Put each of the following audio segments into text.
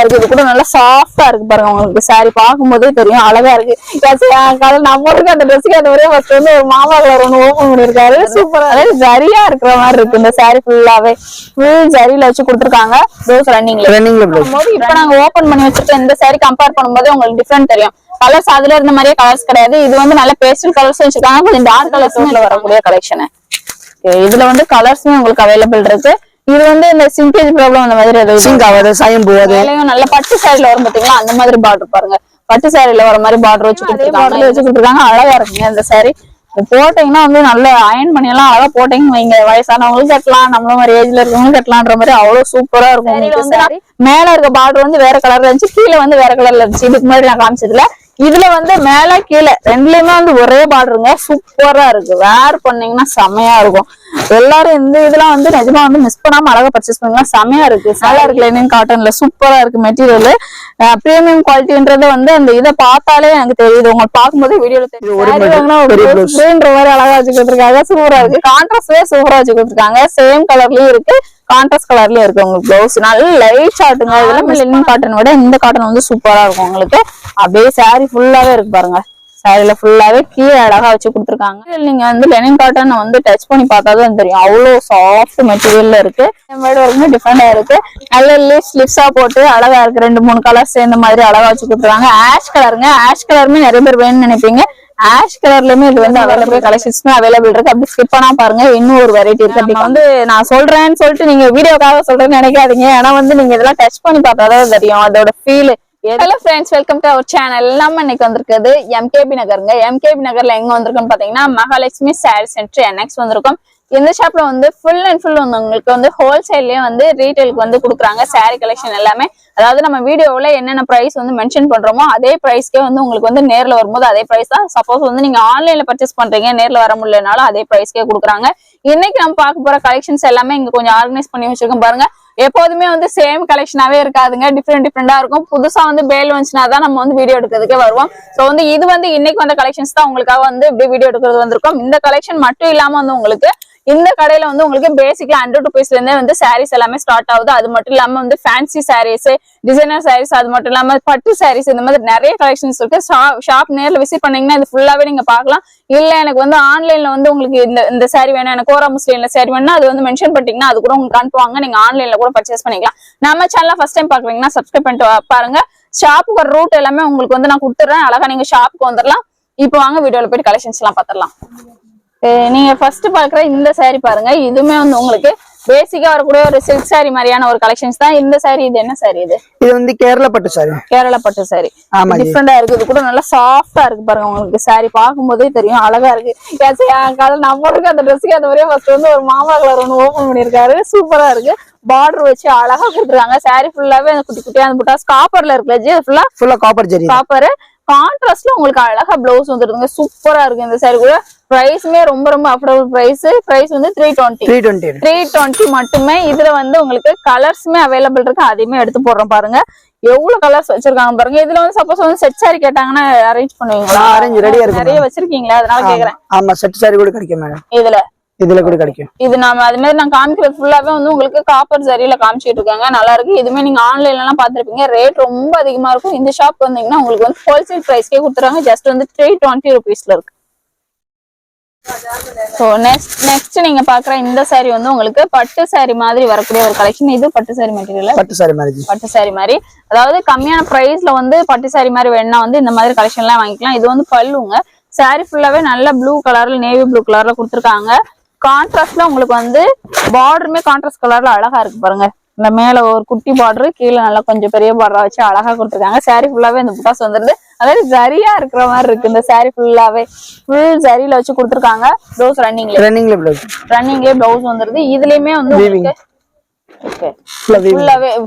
இருக்கு. இது கூட நல்லா சாஃப்டா இருக்கு பாருங்க. உங்களுக்கு சாரி பார்க்கும் போதே தெரியும் அழகா இருக்கு. நம்ம இருக்கு அந்த ட்ரெஸ்ஸுக்கு அந்த ஒரே ஃபர்ஸ்ட் வந்து ஒரு மாமா கலர் ஒண்ணு ஓபன் பண்ணிருக்காரு. சூப்பரா அதாவது ஜரியா இருக்கிற மாதிரி இருக்கு. இந்த சாரி ஃபுல்லாவே ஃபுல் ஜரியில வச்சு கொடுத்துருக்காங்க. ப்ளவுஸ் ரன்னிங்ல போது இப்ப நாங்க ஓபன் பண்ணி வச்சிருக்க இந்த சாரி கம்பேர் பண்ணும்போது உங்களுக்கு டிஃபரெண்ட் தெரியும். கலர்ஸ் அதுல இருந்த மாதிரியே கலர்ஸ் கிடையாது. இது வந்து நல்ல பேஸ்டல் கலர்ஸ் வச்சிருக்காங்க. கொஞ்சம் டார்க் கலர்ஸ்ல வரக்கூடிய கலெக்ஷன். இதுல வந்து கலர்ஸுமே உங்களுக்கு அவைலபிள் இருக்கு. இது வந்து இந்த சிங்கேஜ் ப்ராப்ளம் அந்த மாதிரி நல்ல பட்டு சாரில வரும் பாத்தீங்களா, அந்த மாதிரி பார்டர் பாருங்க. பட்டு சாரில வர மாதிரி பார்டர் வச்சு கொடுத்துருக்காங்க. அழகா இருக்குங்க இந்த சாரி. போட்டீங்கன்னா வந்து நல்ல அயன் பண்ணி எல்லாம் அழகா போட்டீங்க வைங்க, வயசானவங்களும் கட்டலாம், நம்மள மாதிரி ஏஜ்ல இருக்கவங்களும் கட்டலான்ற மாதிரி அவ்வளவு சூப்பரா இருக்கும். மேல இருக்க பார்டர் வந்து வேற கலர்ல இருந்துச்சு, கீழே வந்து வேற கலர்ல இருந்துச்சு. இதுக்கு முன்னாடி நான் காமிச்சதுல இதுல வந்து மேல கீழே ரெண்டுலயுமே வந்து ஒரே பார்டருங்க. சூப்பரா இருக்கு. வேர் பண்ணீங்கன்னா செமையா இருக்கும். எல்லாரும் இந்த இதெல்லாம் வந்து நிஜமா வந்து மிஸ் பண்ணாம அழகா பர்ச்சேஸ் பண்ணலாம். செமையா இருக்கு. நல்லா இருக்கு. லைனிங் காட்டன்ல சூப்பரா இருக்கு மெட்டீரியல். பிரீமியம் குவாலிட்டின்றது வந்து அந்த இதை பார்த்தாலே எனக்கு தெரியுது. உங்களுக்கு பார்க்கும்போது வீடியோல தெரியுதுன்ற மாதிரி அழகா வச்சு கொடுத்துருக்காங்க. சூப்பரா இருக்கு. கான்ட்ராஸ்ட்லயே சூப்பரா வச்சு கொடுத்துருக்காங்க. சேம் கலர்லயும் இருக்கு, கான்ட்ராஸ்ட் கலர்லயும் இருக்கு. உங்களுக்கு பிளவுஸ் நல்ல லைட் ஷாட்டுங்க. இதெல்லாம் லினன் காட்டன் விட இந்த காட்டன் வந்து சூப்பரா இருக்கும் உங்களுக்கு. அப்படியே சாரி ஃபுல்லாவே இருக்கு பாருங்க. சாரில ஃபுல்லாவே கீழே அழகா வச்சு கொடுத்துருக்காங்க. நீங்க வந்து லெனின் காட்டன் வந்து டச் பண்ணி பார்த்தாதான் தெரியும். அவ்வளவு சாஃப்ட் மெட்டீரியல்ல இருக்கு. வரைக்கும் டிஃப்ரெண்டா இருக்கு. நல்ல ஸ்லிப்ஸா போட்டு அழகா இருக்கு. 2-3 கலர்ஸ் இந்த மாதிரி அழகா வச்சு கொடுத்துருக்காங்க. ஆஷ் கலருங்க. ஆஷ் கலருமே நிறைய பேர் வேணும்னு நினைப்பீங்க. ஆஷ் கலர்லயுமே இது வந்து அவைலபிள் கலெக்ஷன்ஸ்மே அவைலபிள் இருக்கு. அப்படி ஸ்கிப் பண்ணா பாருங்க, இன்னும் ஒரு வெரைட்டி இருக்கு. அப்படி வந்து நான் சொல்றேன்னு சொல்லிட்டு நீங்க வீடியோக்காக சொல்றேன்னு நினைக்காதீங்க. ஏன்னா வந்து நீங்க இதெல்லாம் டச் பண்ணி பார்த்தாதான் தெரியும் அதோட feel. Hello friends, welcome to our channel. நம்ம இன்னைக்கு வந்திருக்கிறது எம்கேபி நகருங்க. எம்கேபி நகர்ல எங்க வந்திருக்கோம்னு பாத்தீங்கன்னா மகாலட்சுமி சாரி சென்டர் என்எக்ஸ் வந்திருக்கோம். இந்த ஷாப்ல வந்து ஃபுல் அண்ட் ஃபுல் வந்து உங்களுக்கு வந்து ஹோல்சேல்லயே வந்து ரீட்டைலுக்கு வந்து கொடுக்குறாங்க சாரி கலெக்ஷன் எல்லாமே. அதாவது நம்ம வீடியோவில் என்னென்ன பிரைஸ் வந்து மென்ஷன் பண்றோமோ அதே பிரைஸ்க்கே வந்து உங்களுக்கு வந்து நேரில் வரும்போது அதே பிரைஸ் தான். சப்போஸ் வந்து நீங்க ஆன்லைன்ல பர்ச்சேஸ் பண்றீங்க, நேரில் வர முடியலனாலும் அதே பிரைஸ்க்கே கொடுக்குறாங்க. இன்னைக்கு நம்ம பார்க்க போற கலெக்ஷன்ஸ் எல்லாமே இங்க கொஞ்சம் ஆர்கனைஸ் பண்ணி வச்சிருக்கோம் பாருங்க. எப்போதுமே வந்து சேம் கலெக்ஷனாவே இருக்காதுங்க, டிஃப்ரெண்டா இருக்கும். புதுசா வந்து பேல் வந்துச்சுன்னா தான் நம்ம வந்து வீடியோ எடுக்கிறதுக்கே வருவோம். ஸோ வந்து இது வந்து இன்னைக்கு வந்த கலெக்ஷன்ஸ் தான் உங்களுக்காக வந்து இப்படி வீடியோ எடுக்கிறது வந்திருக்கும். இந்த கலெக்ஷன் மட்டும் இல்லாம வந்து உங்களுக்கு இந்த கடையில வந்து உங்களுக்கு பேசிக்கலா 100 rupeesல இருந்தே வந்து சாரீஸ் எல்லாமே ஸ்டார்ட் ஆகுது. அது மட்டும் இல்லாம வந்து ஃபேன்சி சாரீஸ், டிசைனர் சாரீஸ், அது மட்டும் இல்லாம பட்டு சாரீஸ், இந்த மாதிரி நிறைய கலெக்ஷன்ஸ் இருக்கு. ஷாப் நேர்ல விசிட் பண்ணீங்கன்னா இது ஃபுல்லாவே நீங்க பாக்கலாம். இல்ல எனக்கு வந்து ஆன்லைன்ல வந்து உங்களுக்கு இந்த சாரி வேணும், எனக்கு கோரா முஸ்லீம்ல சாரி வேணும்னா அது வந்து மென்ஷன் பண்ணிட்டீங்கன்னா அது கூட உங்களுக்கு அனுப்புவாங்க. நீங்க ஆன்லைன்ல கூட பர்ச்சேஸ் பண்ணிக்கலாம். நம்ம சேனல் ஃபர்ஸ்ட் டைம் பாக்குறீங்கன்னா சப்ஸ்கிரைப் பண்ணிட்டு பாருங்க. ஷாப்புக்கு ஒரு ரூட் எல்லாமே உங்களுக்கு வந்து நான் கொடுத்துறேன். அழகா நீங்க ஷாப்புக்கு வந்துடலாம். இப்போ வாங்க வீடியோல போயிட்டு கலெக்ஷன்ஸ் எல்லாம் பாத்திரலாம். நீங்க ஃபர்ஸ்ட் பாக்குற இந்த சாரி பாருங்க. இதுவுமே வந்து உங்களுக்கு பேசிக்கா வரக்கூடிய ஒரு சில்க் சாரி மாதிரியான ஒரு கலெக்ஷன்ஸ் தான். இந்த சாரி இது என்ன சாரி? இது வந்து கேரளா பட்டு சாரி. கேரளா பட்டு சாரி டிஃப்ரெண்டா இருக்கு. இது கூட நல்லா சாஃப்டா இருக்கு பாருங்க. உங்களுக்கு சாரி பார்க்கும் போதே தெரியும் அழகா இருக்கு. நம்ம இருக்கு அந்த ட்ரெஸ்ஸுக்கு அந்த ஒரே ஃபர்ஸ்ட் வந்து ஒரு மாமா கலர் ஒண்ணு ஓபன் பண்ணிருக்காரு. சூப்பரா இருக்கு. பார்டர் வச்சு அழகா கொடுத்துருக்காங்க. சாரி ஃபுல்லாவே அந்த குட்டி குட்டியா அந்த புட்டாஸ் காப்பர்ல இருக்கு. ஃபுல்லா காப்பர் ஜெரி, காப்பர் கான்ட்ராஸ்ட்ல உங்களுக்கு அழகா பிளவுஸ் வந்துருக்குங்க. சூப்பரா இருக்கு இந்த சாரி கூட. பிரைஸ்மே ரொம்ப ரொம்ப அஃபோர்டபுள் பிரைஸ் வந்து 320 மட்டுமே. இதுல வந்து உங்களுக்கு கலர்ஸ்மே அவைலபிள் இருக்கு. அதையுமே எடுத்து போடுறோம் பாருங்க. எவ்வளவு கலர்ஸ் வச்சிருக்காங்க பாருங்க. இதுல வந்து சப்போஸ் வந்து செட் சாரி கேட்டாங்கன்னா அரேஞ்ச் பண்ணுவீங்களா? அரேஞ்ச் ரெடியா இருக்கு. நிறைய வச்சிருக்கீங்களா, அதனால கேக்குறேன். ஆமா, செட் சாரி கூட கிடைக்கும் மேடம். இதுல கூட கிடைக்கும். இது நாம அது மாதிரி நான் காமிக்கிறது ஃபுல்லாவே வந்து உங்களுக்கு காப்பர் சரியில காமிச்சிட்டு இருக்காங்க. நல்லா இருக்கு. இதுமே நீங்க ஆன்லைன்ல எல்லாம் பாத்துருப்பீங்க. ரேட் ரொம்ப அதிகமா இருக்கும். இந்த ஷாப் வந்தீங்கன்னா உங்களுக்கு வந்து ஹோல்சேல் பிரைஸ்க்கே கொடுத்துறாங்க. ஜஸ்ட் வந்து 320 rupeesல இருக்கு. சோ நெக்ஸ்ட் நீங்க பாக்குற இந்த சாரி வந்து உங்களுக்கு பட்டு சாரி மாதிரி வரக்கூடிய ஒரு கலெக்ஷன். இது பட்டு சாரி மெட்டீரியல், பட்டு சாரி மாதிரி அதாவது கம்மியான பிரைஸ்ல வந்து பட்டு சாரி மாதிரி வேணும்னா வந்து இந்த மாதிரி கலெக்ஷன் எல்லாம் வாங்கிக்கலாம். இது வந்து பல்லுங்க. சாரி ஃபுல்லாவே நல்ல ப்ளூ கலர்ல, நேவி ப்ளூ கலர்ல கொடுத்துருக்காங்க. கான்ட்ராஸ்ட்ல உங்களுக்கு வந்து பார்டருமே கான்ட்ராஸ்ட் கலர்ல அழகா இருக்கு பாருங்க. இந்த மேல ஒரு குட்டி பார்டர், கீழே நல்லா கொஞ்சம் பெரிய பார்டரா வச்சு அழகா கொடுத்துருக்காங்க. சாரி ஃபுல்லாவே இந்த புட்டாஸ் வந்துருது. அதாவது ஜரியா இருக்கிற மாதிரி இருக்கு. இந்த சாரி ஃபுல்லாவே ஃபுல் ஜரியில வச்சு கொடுத்துருக்காங்க. ப்ளவுஸ் ரன்னிங்லயே ப்ளவுஸ் வந்துருது. இதுலயுமே வந்து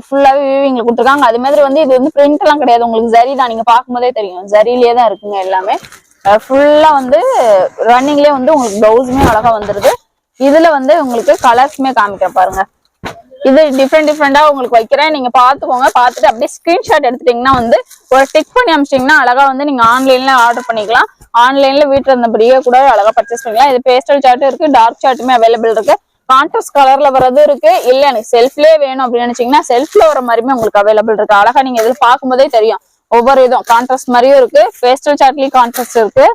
ஃபுல்லாவே வீவிங்ல கொடுத்துருக்காங்க. அது மாதிரி வந்து இது வந்து பிரிண்ட் எல்லாம் கிடையாது. உங்களுக்கு ஜரி தான், நீங்க பார்க்கும்போதே தெரியும் ஜரியிலேயே தான் இருக்குங்க எல்லாமே. ஃபுல்லா வந்து ரன்னிங்லயே வந்து உங்களுக்கு பிளவுஸுமே அழகா வந்துருது. இதுல வந்து உங்களுக்கு கலர்ஸ்மே காமிக்கிற பாருங்க. இது டிஃப்ரெண்டா உங்களுக்கு வைக்கிறேன். நீங்க பாத்துக்கோங்க. பாத்துட்டு அப்படியே ஸ்கிரீன்ஷாட் எடுத்துட்டீங்கன்னா வந்து ஒரு டிக் பண்ணி அமிச்சிட்டீங்கன்னா அழகா வந்து நீங்க ஆன்லைன்ல ஆர்டர் பண்ணிக்கலாம். ஆன்லைன்ல வீட்டுல இருந்தபடியே கூட அழகா பர்ச்சேஸ் பண்ணிக்கலாம். இது பேஸ்டல் சார்ட்டும் இருக்கு, டார்க் சார்ட்டுமே அவைலபிள் இருக்கு. கான்ட்ராஸ்ட் கலர்ல வரதும் இருக்கு. இல்ல எனக்கு செல்ஃப்லயே வேணும் அப்படின்னு நினைச்சீங்கன்னா செல்ஃப்ல வர மாதிரியுமே உங்களுக்கு அவைலபிள் இருக்கு. அழகா நீங்க இதுல பாக்கும்போதே தெரியும் ஒவ்வொரு இதுவும் கான்ட்ராஸ்ட் மாதிரியும் இருக்கு. பேஸ்டல் சார்ட்லயும் கான்ட்ராஸ்ட் இருக்கு.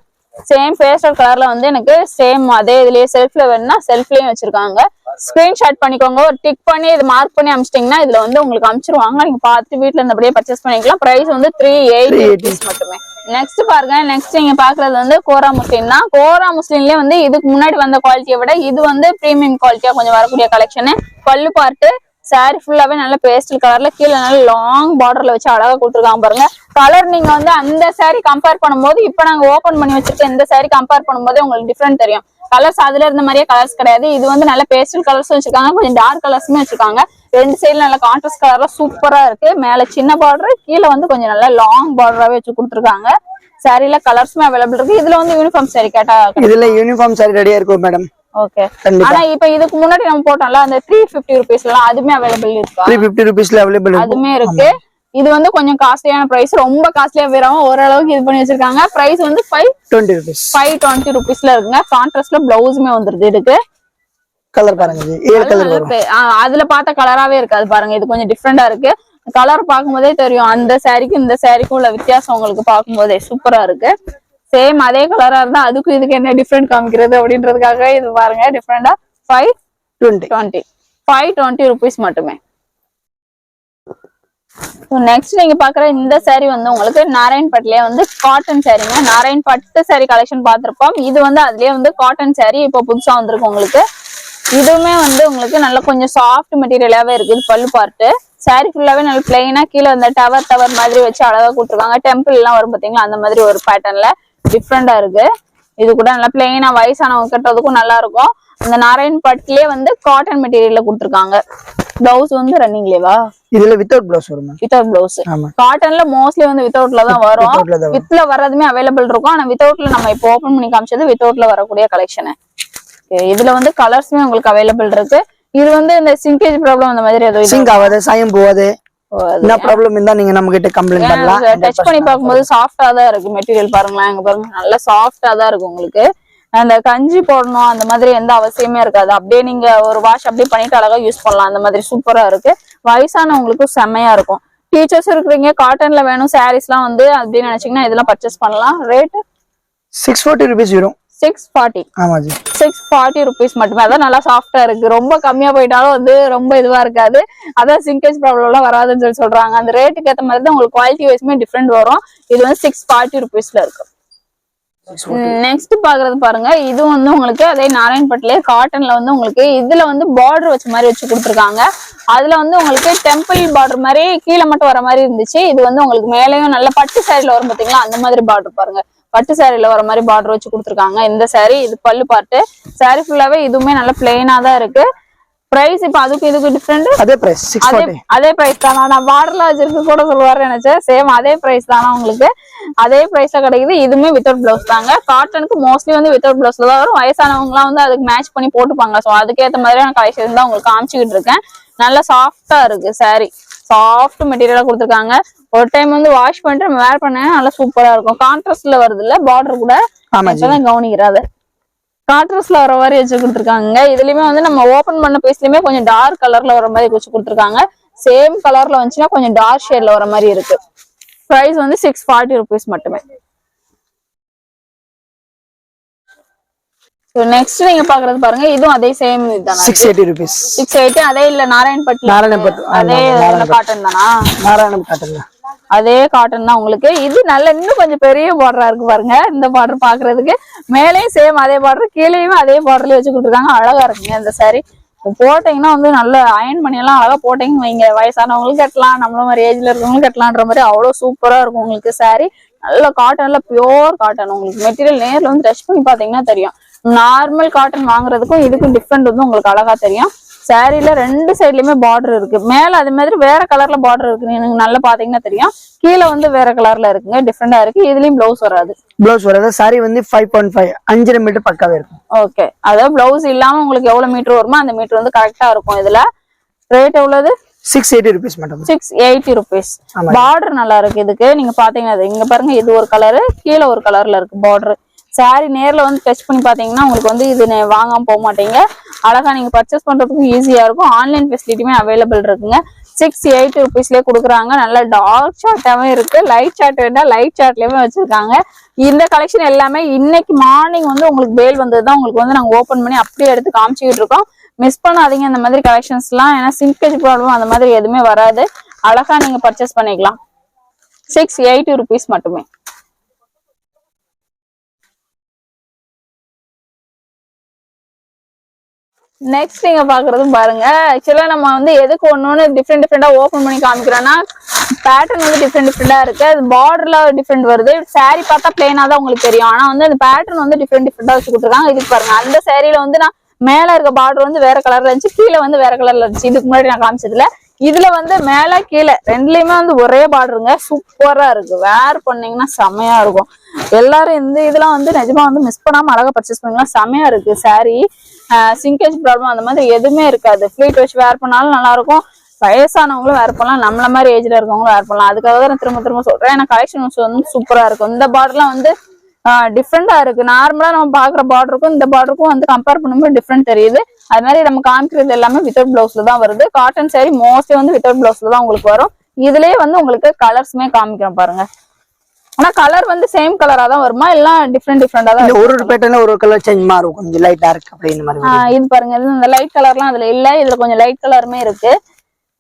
சேம் பேஸ்டல் கலர்ல வந்து எனக்கு சேம் அதே இதுலயே செல்ஃப்ல வேணும்னா செல்ஃப்லயும் வச்சிருக்காங்க. ஸ்கிரீன்ஷாட் பண்ணிக்கோங்க. ஒரு டிக் பண்ணி இது மார்க் பண்ணி அமிச்சிட்டீங்கன்னா இதுல வந்து உங்களுக்கு அமிச்சிருவாங்க. நீங்க பார்த்துட்டு வீட்டுல இருந்தபடியே பர்ச்சேஸ் பண்ணிக்கலாம். பிரைஸ் வந்து 380 மட்டுமே. நெக்ஸ்ட் பாருங்க. நெக்ஸ்ட் நீங்க பாக்குறது வந்து கோரா முஸ்லிம் தான். கோரா முஸ்லிம்லயே வந்து இதுக்கு முன்னாடி வந்த குவாலிட்டியை விட இது வந்து பிரீமியம் குவாலிட்டியா கொஞ்சம் வரக்கூடிய கலெக்ஷன். பல்லு பார்ட்டு சாரி ஃபுல்லாவே நல்ல பேஸ்டல் கலர்ல கீழே நல்ல லாங் பார்டர்ல வச்சு அழகா கொடுத்துருக்காங்க பாருங்க. கலர் நீங்க வந்து அந்த சாரி கம்பேர் பண்ணும்போது இப்ப நாங்க ஓபன் பண்ணி வச்சிருக்க இந்த சாரி கம்பேர் பண்ணும்போது உங்களுக்கு டிஃபரெண்ட் தெரியும். கலர்ஸ் அதுல இருந்த மாதிரியே கலர்ஸ் கிடையாது. இது வந்து நல்ல பேஸ்டல் கலர்ஸ் வச்சிருக்காங்க. கொஞ்சம் டார்க் கலர்ஸுமே வச்சிருக்காங்க. ரெண்டு சைடுல நல்ல கான்ட்ராஸ்ட் கலர்ல சூப்பரா இருக்கு. மேல சின்ன பார்டர் கீழே வந்து கொஞ்சம் நல்ல லாங் பார்டராவே வச்சு கொடுத்துருக்காங்க. சாரில கலர்ஸுமே அவைலபிள் இருக்கு. இதுல வந்து யூனிஃபார்ம் சாரி கேட்டா இதுல யூனிஃபார்ம் சாரி ரெடியா இருக்கும் மேடம். ஓகே. ஆனா இப்ப இதுக்கு முன்னாடி நம்ம போட்டோம்ல அந்த 350 ரூபீஸ்ல அதுமே அவைலபிள் இருக்கா? 350 ரூபீஸ்ல அவைலபிள் இருக்கு. அதுமே இருக்கு. இது வந்து கொஞ்சம் காஸ்ட்லியான பிரைஸ். ரொம்ப காஸ்ட்லியா வேறவும் ஓரளவுக்கு இது பண்ணி வச்சிருக்காங்க. பிரைஸ் வந்து 520 ரூபீஸ். 520 ரூபீஸ்ல இருக்குங்க. கான்ட்ராஸ்ட்ல பிளவுஸுமே வந்துருது. இதுக்கு கலர் பாருங்க. இது 7 கலர் வரும். அதுல பார்த்த கலராவே இருக்காது பாருங்க. இது கொஞ்சம் டிஃபரெண்டா இருக்கு. கலர் பார்க்கும்போதே தெரியும் அந்த சாரிக்கும் இந்த சாரிக்கும் உள்ள வித்தியாசம் உங்களுக்கு பார்க்கும்போதே சூப்பரா இருக்கு. சேம் அதே கலரா இருந்தா அதுக்கும் இதுக்கு என்ன டிஃபரெண்ட் காமிக்கிறது அப்படின்றதுக்காக இது பாருங்க டிஃபரெண்டா 520 ரூபீஸ் மட்டுமே. நெக்ஸ்ட் நீங்க பாக்குற இந்த சாரி வந்து உங்களுக்கு நாராயண்பட்லயே வந்து காட்டன் சாரிங்க. நாராயண்பட்டு சாரி கலெக்ஷன் பார்த்திருப்போம். இது வந்து அதுலயே வந்து காட்டன் சாரி இப்போ புதுசா வந்திருக்கு உங்களுக்கு. இதுவுமே வந்து உங்களுக்கு நல்ல கொஞ்சம் சாஃப்ட் மெட்டீரியலாவே இருக்கு. இது பல்லு பார்ட்டு. சாரி ஃபுல்லாவே நல்ல பிளைனா கீழே அந்த டவர் மாதிரி வச்சு அழகா கொடுத்துருக்காங்க. டெம்பிள் எல்லாம் வரும் பாத்தீங்களா அந்த மாதிரி ஒரு பேட்டர்ன்ல டிஃப்ரெண்டா இருக்கு. இது கூட நல்லா பிளைனா வயசானவங்க கட்டுறதுக்கும் நல்லா இருக்கும். இந்த நாராயண்பட்லயே வந்து காட்டன் மெட்டீரியல்ல கொடுத்துருக்காங்க. பிளவுஸ் வந்து ரன்னிங்லேவா? இதுல வித்தவுட் பிளவுஸ் வரும். Without blouse. காட்டன்ல மோஸ்ட்லி வந்து வித்தவுட்ல தான் வரும். வித்ல வர்றதுமே அவைலபிள் இருக்கும். ஆனா வித்தவுட்ல நம்ம இப்போ ஓபன் பண்ணி காமிச்சது வித்தவுட்ல வரக்கூடிய கலெக்ஷன். இதுல வந்து கலர்ஸ்மே உங்களுக்கு அவைலபிள் இருக்கு. இது வந்து இந்த சிங்கேஜ் ப்ராப்ளம் அந்த மாதிரி ஏதோ சிங்க் ஆகாது, சாயம் போகாது. என்ன ப்ராப்ளம் இருந்தா நீங்க நம்ம கிட்ட கம்ப்ளைண்ட் பண்ணலாம். டச் பண்ணி பாக்கும்போது சாஃப்ட்டா தான் இருக்கு மெட்டீரியல். பாருங்களேன் இங்க பாருங்க நல்ல சாஃப்ட்டா தான் இருக்கு உங்களுக்கு. அந்த கஞ்சி போடணும் அந்த மாதிரி எந்த அவசியமே இருக்காது. அப்படியே நீங்க ஒரு வாஷ் அப்படியே பண்ணிட்டு அழகா யூஸ் பண்ணலாம். அந்த மாதிரி சூப்பரா இருக்கு. வயசானவங்களுக்கு செம்மையா இருக்கும். டீச்சர்ஸ் இருக்கிறீங்க காட்டன்ல வேணும் சாரீஸ் எல்லாம் வந்து அப்படின்னு நினைச்சீங்கன்னா இதெல்லாம் பர்ச்சேஸ் பண்ணலாம். ரேட் 640 ரூபீஸ் வரும். 640. ஆமா ஜி. 640 ரூபீஸ் மட்டுமே. அதான் நல்லா சாஃப்டா இருக்கு. ரொம்ப கம்மியா போயிட்டாலும் வந்து ரொம்ப இதுவா இருக்காது. அதான் சிங்கேஜ் ப்ராப்ளம் எல்லாம் வராதுன்னு சொல்லி சொல்றாங்க. அந்த ரேட்டுக்கு ஏற்ற மாதிரி தான் உங்களுக்கு குவாலிட்டி வைஸ்மே டிஃப்ரெண்ட் வரும். இது வந்து 640 ரூபீஸ்ல இருக்கு. நெக்ஸ்ட் பாக்குறது பாருங்க. இது வந்து உங்களுக்கு அதே நாராயண்பட்லயே காட்டன்ல வந்து உங்களுக்கு இதுல வந்து பார்டர் வச்ச மாதிரி வச்சு கொடுத்துருக்காங்க. அதுல வந்து உங்களுக்கு டெம்பிள் பார்டர் மாதிரி கீழே மட்டும் வர மாதிரி இருந்துச்சு. இது வந்து உங்களுக்கு மேலேயும் நல்ல பட்டு சாரில வரும் பாத்தீங்களா அந்த மாதிரி பார்டர் பாருங்க. பட்டு சாரில வர மாதிரி பார்டர் வச்சு கொடுத்துருக்காங்க. இந்த சாரி இது பல்லு பார்ட்டு. சாரி ஃபுல்லாவே இதுவுமே நல்ல பிளெயினா தான் இருக்கு. பிரைஸ் இப்ப அதுக்கு இதுக்கு டிஃபரெண்ட். அதே பிரைஸ் 640. அதே பிரைஸ் தானா? நான் பார்டர்ல வச்சிருக்கு கூட சொல்லுவாரு நினைச்சேன். சேம் அதே பிரைஸ் தானா உங்களுக்கு? அதே பிரைஸ்ல கிடைக்குது. இதுவுமே வித்தவுட் பிளவுஸ் தாங்க. காட்டனுக்கு மோஸ்ட்லி வந்து வித்தவுட் பிளவுஸ்ல தான் வரும். வயசானவங்க எல்லாம் வந்து அதுக்கு மேட்ச் பண்ணி போட்டுப்பாங்க. சோ அதுக்கேற்ற மாதிரியான கலெக்ஷன் தான் உங்களுக்கு காமிச்சுக்கிட்டு இருக்கேன். நல்ல சாஃப்டா இருக்கு சாரி. சாஃப்ட் மெட்டீரியலா கொடுத்துருக்காங்க. ஒரு டைம் வந்து வாஷ் பண்ணிட்டு நம்ம வேர் பண்ணா நல்லா சூப்பரா இருக்கும். கான்ட்ராஸ்ட்ல வருது இல்ல பார்டர் கூட கவனிக்கிறாது. கான்ட்ராஸ்ட்ல வர மாதிரி வச்சு கொடுத்துருக்காங்க. இதுலயுமே வந்து நம்ம ஓபன் பண்ண பீஸ்லயுமே கொஞ்சம் டார்க் கலர்ல வர மாதிரி வச்சு கொடுத்துருக்காங்க. சேம் கலர்ல வந்துச்சுன்னா கொஞ்சம் டார்க் ஷேட்ல வர மாதிரி இருக்கு. பிரைஸ் வந்து 640 ரூபீஸ் மட்டுமே. நெக்ஸ்ட் நீங்க பாக்குறது பாருங்க. இதுவும் அதே சேம் இதுதானா? 680 ரூபீஸ். 680. அதே இல்ல நாராயண்பட்டு அதே காட்டன் தானா? நாராயணம் காட்டன் அதே காட்டன் தான் உங்களுக்கு. இது நல்ல இன்னும் கொஞ்சம் பெரிய பார்டரா இருக்கு பாருங்க. இந்த பார்டர் பாக்குறதுக்கு மேலேயும் சேம் அதே பார்டர் கீழேயுமே அதே பார்டர்ல வச்சு கொடுத்துருக்காங்க. அழகா இருக்குங்க இந்த சாரி. போட்டீங்கன்னா வந்து நல்ல அயன் பண்ணி எல்லாம் அழகா போட்டீங்கன்னு வைங்க. வயசானவங்களுக்கு கட்டலாம், நம்மள மாதிரி ஏஜ்ல இருக்கவங்களுக்கு கட்டலான்ற மாதிரி அவ்வளவு சூப்பரா இருக்கும் உங்களுக்கு சாரி. நல்ல காட்டன்ல பியோர் காட்டன். உங்களுக்கு மெட்டீரியல் நேர்ல வந்து டச் பண்ணி பாத்தீங்கன்னா தெரியும். நார்மல் காட்டன் வாங்குறதுக்கும் இதுக்கும் டிஃப்ரெண்ட் வந்து உங்களுக்கு அழகா தெரியும். சாரில ரெண்டு சைட்லயுமே பார்டர் இருக்கு. மேல அதே மாதிரி வேற கலர்ல பார்டர் இருக்கு. நீங்க நல்லா பாத்தீங்கன்னா தெரியும். கீழே வந்து வேற கலர்ல இருக்குங்க. டிஃப்ரெண்டா இருக்கு. இதுலயும் பிளவுஸ் வராது. பிளவுஸ் வராது. சாரி வந்து 5.5 5 மீட்டர் பக்காவே இருக்கும். ஓகே. அதாவது பிளவுஸ் இல்லாம உங்களுக்கு எவ்வளவு மீட்டர் வருமோ அந்த மீட்டர் வந்து கரெக்டா இருக்கும். இதுல ரேட் எவ்வளவு? 680 ரூபீஸ் மேடம். 680 ரூபீஸ். பார்டர் நல்லா இருக்கு. இதுக்கு நீங்க பாத்தீங்கன்னா இங்க பாருங்க. இது ஒரு கலரு கீழே ஒரு கலர்ல இருக்கு பார்டர். சாரி நேர்ல வந்து டச் பண்ணி பாத்தீங்கன்னா உங்களுக்கு வந்து இது வாங்காம போக மாட்டீங்க. அழகா நீங்க பர்ச்சேஸ் பண்றதுக்கும் ஈஸியா இருக்கும். ஆன்லைன் ஃபெசிலிட்டியுமே அவைலபிள் இருக்குங்க. 680 rupeesலயே கொடுக்குறாங்க. நல்ல டார்க் சார்ட்டாவே இருக்கு. லைட் சார்ட் வேண்டா லைட் சார்ட்லயுமே வச்சிருக்காங்க. இந்த கலெக்ஷன் எல்லாமே இன்னைக்கு மார்னிங் வந்து உங்களுக்கு பேல் வந்ததுதான் உங்களுக்கு வந்து நாங்க ஓபன் பண்ணி அப்படியே எடுத்து காமிச்சுக்கிட்டு இருக்கோம். மிஸ் பண்ணாதீங்க இந்த மாதிரி கலெக்ஷன்ஸ் எல்லாம். ஏன்னா சிங்கேஜ் ப்ராப்ளம் அந்த மாதிரி எதுவுமே வராது. அழகா நீங்க பர்ச்சேஸ் பண்ணிக்கலாம். 680 rupees மட்டுமே. நெக்ஸ்ட் நீங்க பாக்குறதும் பாருங்க. ஆக்சுவலா நம்ம வந்து எதுக்கு ஒண்ணு டிஃப்ரெண்டா ஓபன் பண்ணி காமிக்கிறோம்னா பேட்டர்ன் வந்து டிஃப்ரெண்டா இருக்கு. அது பார்டர்ல டிஃப்ரெண்ட் வருது. சாரி பார்த்தா பிளெயினா தான் உங்களுக்கு தெரியும். ஆனா வந்து அந்த பேட்டர்ன் வந்து டிஃப்ரெண்டா வச்சு கொடுத்துருக்காங்க. இதுக்கு பாருங்க, அந்த சாரியில வந்து நான் மேல இருக்க பார்டர் வந்து வேற கலர்ல இருந்துச்சு, கீழே வந்து வேற கலர்ல இருந்துச்சு. இதுக்கு முன்னாடி நான் காமிச்சதுல இதுல வந்து மேல கீழே ரெண்டுலயுமே வந்து ஒரே பார்டருங்க. சூப்பரா இருக்கு. வேர் பண்ணீங்கன்னா செமையா இருக்கும். எல்லாரும் இந்த இதெல்லாம் வந்து நிஜமா வந்து மிஸ் பண்ணாம அழகா பர்ச்சேஸ் பண்ணலாம். செமையா இருக்கு சாரி. சிங்கேஜ் ப்ராப்ளம் அந்த மாதிரி எதுவுமே இருக்காது. ஃபிளீட் வச்சு வேர் பண்ணாலும் நல்லா இருக்கும். வயசானவங்களும் வேர் பண்ணலாம், நம்மள மாதிரி ஏஜ்ல இருக்கவங்களும் வேர் பண்ணலாம். அதுக்காக தான் நான் திரும்ப சொல்றேன். ஏன்னா கலெக்ஷன்ஸ் வந்து சூப்பரா இருக்கும். இந்த பார்டர்லாம் வந்து டிஃப்ரெண்டா இருக்கு. நார்மலா நம்ம பாக்குற பார்டருக்கும் இந்த பார்டருக்கும் வந்து கம்பேர் பண்ணும்போது டிஃப்ரெண்ட் தெரியுது. அது மாதிரி நம்ம காமிக்கிறது எல்லாமே வித்தவுட் பிளவுஸ்ல தான் வருது. காட்டன் சாரி மோஸ்ட்லி வந்து வித்தவுட் பிளவுஸ்ல தான் உங்களுக்கு வரும். இதுலயே வந்து உங்களுக்கு கலர்ஸ்மே காமிக்கிறேன் பாருங்க. ஆனா கலர் வந்து சேம் கலரா தான் வருமா, எல்லாம் டிஃப்ரெண்டா தான்? ஒரு பேட்டர்ன்ல ஒரு கலர் சேஞ்ச் மாறும், கொஞ்சம் லைட் டார்க் அப்படின மாதிரி. இது பாருங்க, இந்த லைட் கலர்லாம் அதுல இல்ல. இதுல கொஞ்சம் லைட் கலருமே இருக்கு,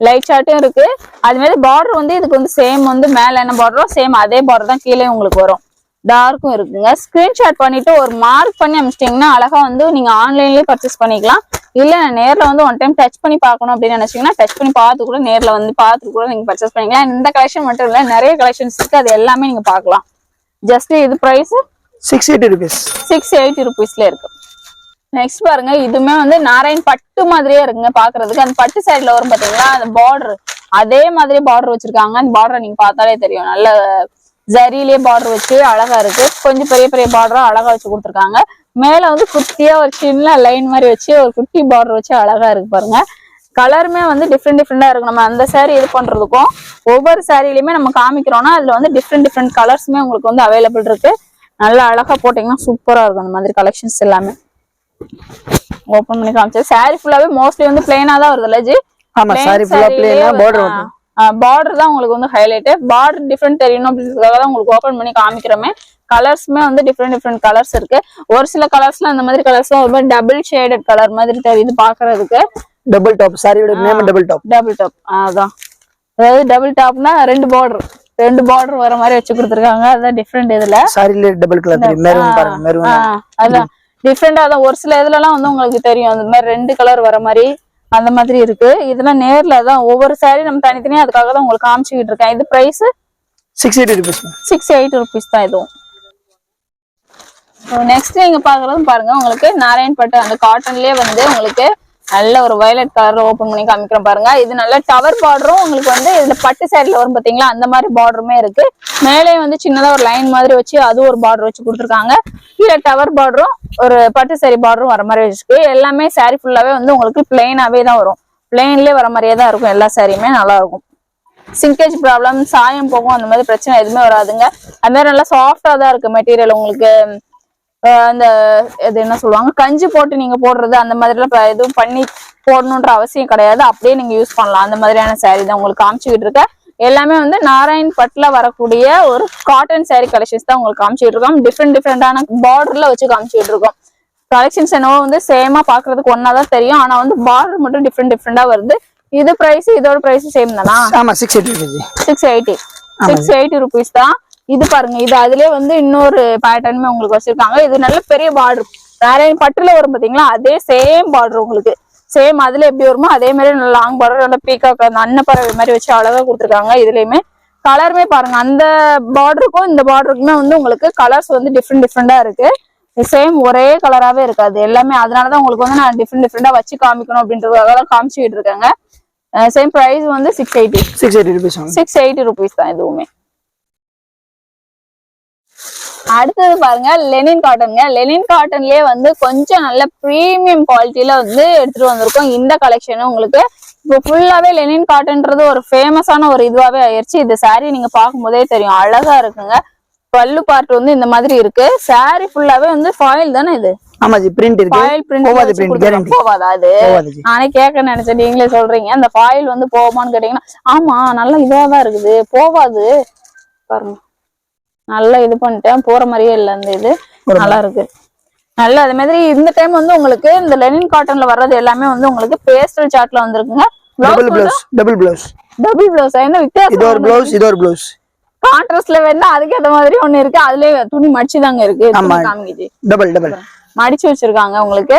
லைட் சார்ட்டும் இருக்கு. அது மாதிரி பார்டர் வந்து இதுக்கு வந்து சேம் வந்து மேல என்ன பார்டரோ சேம் அதே பார்டர் தான் கீழே உங்களுக்கு வரும். டார்க்கும் இருக்குங்க. ஸ்கிரீன்ஷாட் பண்ணிட்டு ஒரு மார்க் பண்ணி அனுப்பிச்சிட்டீங்கன்னா அழகா வந்து நீங்க ஆன்லைன்லயே பர்ச்சேஸ் பண்ணிக்கலாம். இல்ல நேர்ல வந்து ஒன் டைம் டச் பண்ணி பார்க்கணும் அப்படின்னு நினைச்சீங்கன்னா டச் பண்ணி பார்த்து கூட நேர்ல வந்து பார்த்து கூட நீங்க பர்ச்சேஸ் பண்ணிக்கலாம். இந்த கலெக்ஷன் மட்டும் இல்ல, நிறைய கலெக்ஷன்ஸ் இருக்கு. அது எல்லாமே நீங்க பார்க்கலாம். ஜஸ்ட் இது பிரைஸ் 680 rupees. 680 rupeesல இருக்கு. நெக்ஸ்ட் பாருங்க, இதுமே வந்து நாராயண் பட்டு மாதிரியே இருக்குங்க பாக்குறதுக்கு. அந்த பட்டு சைடுல வரும் பாத்தீங்களா, அந்த பார்டர் அதே மாதிரி பார்டர் வச்சிருக்காங்க. அந்த பார்டரை நீங்க பார்த்தாலே தெரியும். நல்ல ஜரியிலே பார்டர் வச்சு அழகா இருக்கு. கொஞ்சம் பெரிய பெரிய பார்டரா அழகா வச்சு கொடுத்துருக்காங்க. மேல வந்து குட்டியா ஒரு சின்ன லைன் மாதிரி வச்சு ஒரு குட்டி பார்டர் வச்சு அழகா இருக்கு பாருங்க. கலருமே வந்து டிஃப்ரெண்டா இருக்கு. நம்ம அந்த சாரி இது பண்றதுக்கும் ஒவ்வொரு சாரிலையுமே நம்ம காமிக்கிறோம்னா அதுல வந்து டிஃப்ரெண்ட் கலர்ஸுமே உங்களுக்கு வந்து அவைலபிள் இருக்கு. நல்லா அழகா போட்டீங்கன்னா சூப்பரா இருக்கும். அந்த மாதிரி கலெக்ஷன்ஸ் எல்லாமே ஓபன் பண்ணி காமிச்சது. சாரி ஃபுல்லாவே மோஸ்ட்லி வந்து பிளைனா தான் வருது இல்ல ஜி? ஆமா, சாரி ஃபுல்லா பிளைனா, பார்டர் வந்து பார்டர் தான் உங்களுக்கு வந்து ஹைலைட். பார்டர் டிஃப்ரெண்ட் தெரியணும் அப்படின்றதுக்காக தான் உங்களுக்கு ஓபன் பண்ணி காமிக்கிறோமே. கலர்ஸ்மே வந்து டிஃப்ரெண்ட் கலர்ஸ் இருக்கு. ஒரு சில கலர்ஸ்ல அந்த மாதிரி கலர்ஸ்லாம் ஒரு மாதிரி டபுள் ஷேடட் கலர் மாதிரி தெரியுது பாக்குறதுக்கு. டபுள் டாப் சாரியோட நேம் டபுள் டாப். அதான், அதாவது டபுள் டாப்னா ரெண்டு பார்டர் வர மாதிரி வச்சு கொடுத்துருக்காங்க. அதான் டிஃப்ரெண்ட். இதுல சாரில டபுள் கலர் மெரூன் பாருங்க, மெரூன். அதான் டிஃப்ரெண்டா தான். ஒரு சில இதுல எல்லாம் வந்து உங்களுக்கு தெரியும் அந்த மாதிரி ரெண்டு கலர் வர மாதிரி அந்த மாதிரி இருக்கு. இதெல்லாம் நேர்ல தான் ஒவ்வொரு சாரி நம்ம தனித்தனியா அதுக்காக தான் உங்களுக்கு காமிச்சுக்கிட்டு இருக்கேன். இது பிரைஸ் 680 rupees. 680 rupees தான் இதுவும். நெக்ஸ்ட் நீங்க பாக்குறதும் பாருங்க, உங்களுக்கு நாராயண் பட்டு அந்த காட்டன்லயே வந்து உங்களுக்கு நல்ல ஒரு வயலட் கலர்ல ஓபன் பண்ணி காமிக்கிறேன் பாருங்க. இது நல்ல டவர் பார்டரும் உங்களுக்கு வந்து இதுல பட்டு சைடுல வரும் பாத்தீங்களா, அந்த மாதிரி பார்டருமே இருக்கு. மேலே வந்து சின்னதா ஒரு லைன் மாதிரி வச்சு அது ஒரு பார்டர் வச்சு கொடுத்துருக்காங்க. கீழே டவர் பார்டரும் ஒரு பட்டு சாரி பார்டரும் வர மாதிரி வச்சிருக்கு. எல்லாமே சாரி ஃபுல்லாவே வந்து உங்களுக்கு பிளெயினாவே தான் வரும். பிளெயின்லயே வர மாதிரியே தான் இருக்கும். எல்லா சாரியுமே நல்லா இருக்கும். சிங்கேஜ் ப்ராப்ளம், சாயம் போகும், அந்த மாதிரி பிரச்சனை எதுவுமே வராதுங்க. அது மாதிரி நல்லா சாஃப்டா தான் இருக்கு மெட்டீரியல். உங்களுக்கு அந்த இது என்ன சொல்லுவாங்க, கஞ்சி போட்டு நீங்க போடுறது அந்த மாதிரிலாம் எதுவும் பண்ணி போடணுன்ற அவசியம் கிடையாது. அப்படியே நீங்க யூஸ் பண்ணலாம். அந்த மாதிரியான சாரி தான் உங்களுக்கு காமிச்சுக்கிட்டு இருக்க. எல்லாமே வந்து நாராயண் பட்டுல வரக்கூடிய ஒரு காட்டன் சாரி கலெக்ஷன்ஸ் தான் உங்களுக்கு காமிச்சுட்டு இருக்கோம். டிஃப்ரெண்டான பார்டர்ல வச்சு காமிச்சுட்டு இருக்கோம். கலெக்ஷன்ஸ் என்னவோ வந்து சேமா பாக்குறதுக்கு ஒன்னாதான் தெரியும். ஆனா வந்து பார்டர் மட்டும் டிஃப்ரெண்டா வருது. இது பிரைஸ் இதோட பிரைஸ் சேம் தானா? ஆமா, 680. 680 rupees தான். இது பாருங்க, இது அதுலயே வந்து இன்னொரு பேட்டர்னுமே உங்களுக்கு வச்சிருக்காங்க. இது நல்ல பெரிய பார்டர். நாராயண் பட்டுல வரும் பாத்தீங்களா, அதே சேம் பார்டர் உங்களுக்கு சேம் அதுல எப்படி வருமோ அதே மாதிரி நல்ல லாங் பார்டர், நல்ல பீகாக் அந்த அன்னப்பறவை மாதிரி வச்சு அழகா கொடுத்துருக்காங்க. இதுலயுமே கலருமே பாருங்க, அந்த பார்டருக்கும் இந்த பார்டருக்குமே வந்து உங்களுக்கு கலர்ஸ் வந்து டிஃப்ரெண்டா இருக்கு. சேம் ஒரே கலராவே இருக்காது எல்லாமே. அதனாலதான் உங்களுக்கு வந்து நான் டிஃப்ரெண்டா வச்சு காமிக்கணும் அப்படின்றதுக்காக காமிச்சுக்கிட்டு இருக்காங்க. சேம் பிரைஸ் வந்து 680 rupees தான் இதுவுமே. அடுத்தது பாருங்க, லெனின் காட்டனுங்க. லெனின் காட்டன்லயே வந்து கொஞ்சம் நல்ல பிரீமியம் குவாலிட்டியில வந்து எடுத்துட்டு வந்திருக்கோம். இந்த கலெக்ஷன் உங்களுக்கு இப்போ ஃபுல்லாவே லெனின் காட்டன்றது ஒரு ஃபேமஸான ஒரு இதுவாவே ஆயிடுச்சு. இந்த சாரி நீங்க பார்க்கும் போதே தெரியும், அழகா இருக்குங்க. பல்லு பார்ட் வந்து இந்த மாதிரி இருக்கு. சாரி ஃபுல்லாவே வந்து ஃபாயில் தானே இது? ஆமா ஜி பிரிண்ட் இருக்கு ஃபாயில் பிரிண்ட் போவாது பிரிண்ட் கேரண்டி போவாதா அது போவாது ஜி நானே கேட்க நினைச்சேன் நீங்களே சொல்றீங்க அந்த ஃபாயில் வந்து போகுமான்னு கேட்டீங்கன்னா ஆமா நல்லா இதாதான் இருக்குது போவாது பாருங்க நல்லா இது பண்ணிட்டேன் போற மாதிரியே இல்ல அந்த இது நல்லா இருக்கு நல்ல அதே மாதிரி இந்த டைம் வந்து உங்களுக்கு இந்த லெனின் காட்டன்ல வர்றது எல்லாமே வந்து உங்களுக்கு பேஸ்டல் சார்ட்ல வந்திருக்குங்க டபுள் ப்ளவுஸ் என்ன வித்தியாசம் இது ஒரு ப்ளவுஸ் இது ஒரு ப்ளவுஸ் கான்ட்ராஸ்ட்ல வேணா அதுக்கு ஏத்த மாதிரி ஒண்ணு இருக்கு அதுலயே துணி மடிச்சுதாங்க இருக்கு காமிக்குது டபுள் மடிச்சு வச்சிருக்காங்க உங்களுக்கு